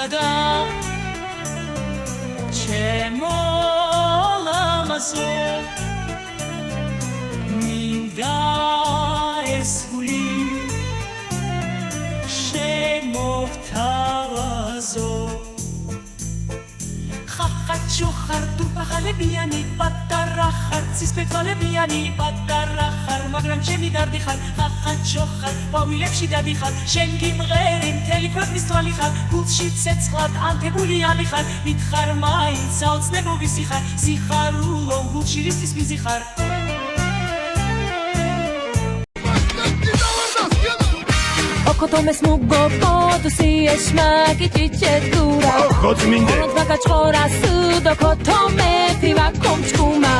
გადა ჩემო ლამაზო მინდა ეს გული შემოვთავაზო ხახაჩო ხარ თუ ბაღალებიანი პატარა ხარ ცისფეთვალებიანი პატარა ხარ მაგრამ ჩემი დარდი ხარ ხახაჩო ხარ ყვავილებში დადი ხარ შენ გიმღერი მთელი ქვეყნის თვალი ხარ გულში ცეცხლად ანთებულიანი ხარ მითხარ მაინც საოცნებობის ხარ სიხარულო გულში რისთვის მიზი ხარ Okotomes mugopo tu si esmaki chichetura Kotzminde Odvakachora sudo kotome piva komchkuma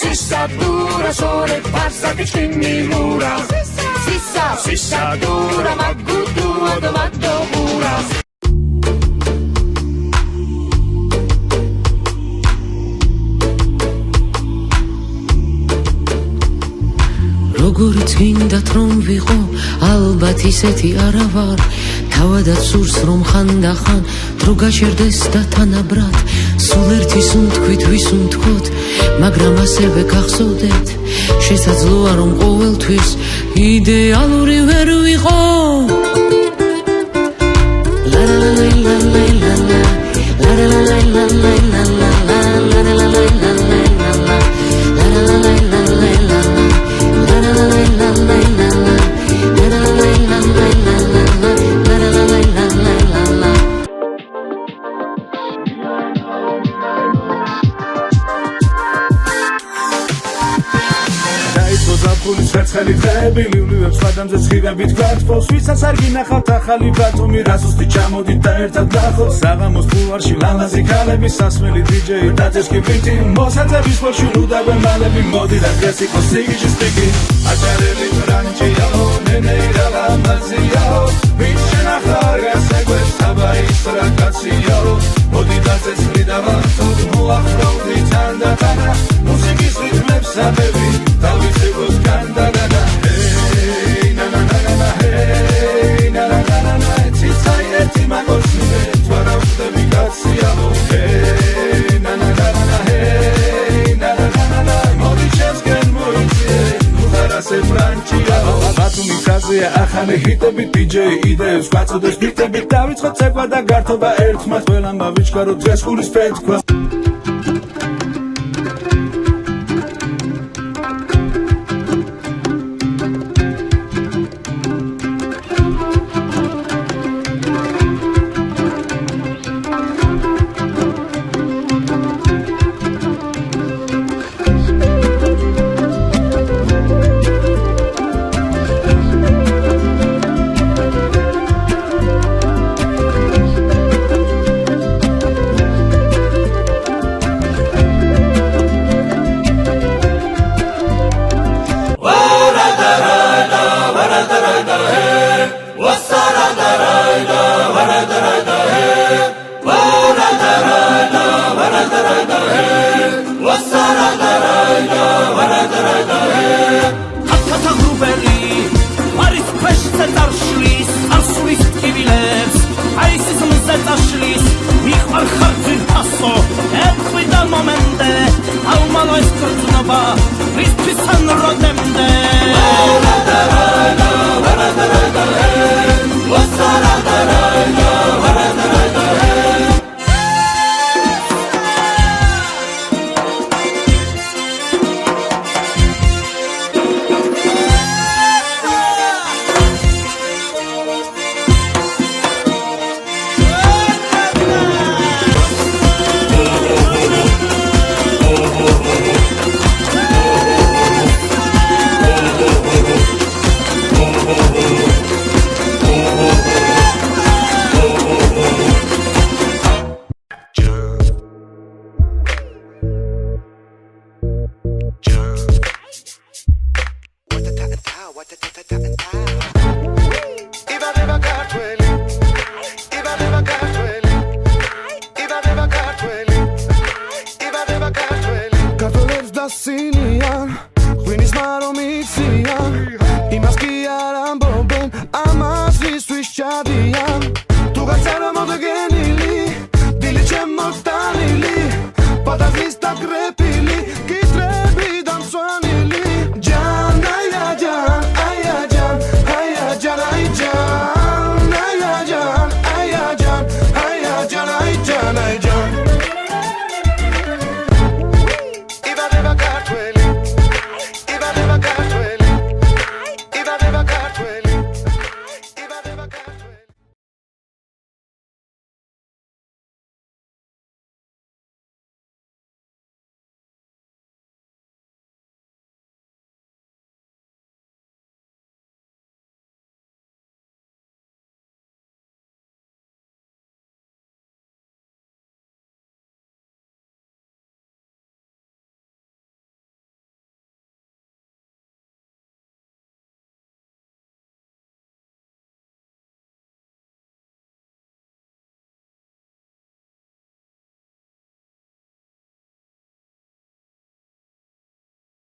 Sisa dura sore parsa kichkini mura Sisa dura magudu odovado mura როგორიც გინდათ რომ ვიყო ალბათ ისეთი არა ვარ თავადაც სურს რომ ხანდახან დრო გაჩერდეს და თანაბრად სულ ერთის უთქვით ვის უთქვოთ მაგრამ ასევე გახსოვდეთ შესაძლოა რომ ყოველთვის იდეალური ვერ ვიყო ლა ლა ლა ლა ლა ლა ლა ლა ლა ლა ლა ლა Ხელი ხები ლივლივებს ხადამზე ცხირებით გვაქვს ფოს ვისაც არ გინახავთ ახალი ბათუმი რასუსტი ჩამოდით და ერთად გახოთ საღამოს ბულვარში ლამაზი ქალები სასმელი დიჯეი დაძეს კი ბიტი მოსაძების ფორში უდაბენ მალები მოდი რა დღეს იყოს სიგიჟის პიკი აჭარელი ფრანჩიაო ნენეირა ლამაზიაო ვინც შენახა არ გასაგვებს საბაის რა კაციაო მოდი დაძეს ვრიდავართოთ მოახლოვდით თანდათანა მუსიკის რიტმებს აბები დავიცებოს კანდანა ახალი ჰიტები დიჯეი იდეებს გვაწოდეს ბიტებით დავიწყოთ ცეკვა და გართობა ერთმანეთს ყველამ ვიჩქაროთ დღეს ხულის ფეთქვა Cartolets da Sicilian, Queen's Maromizia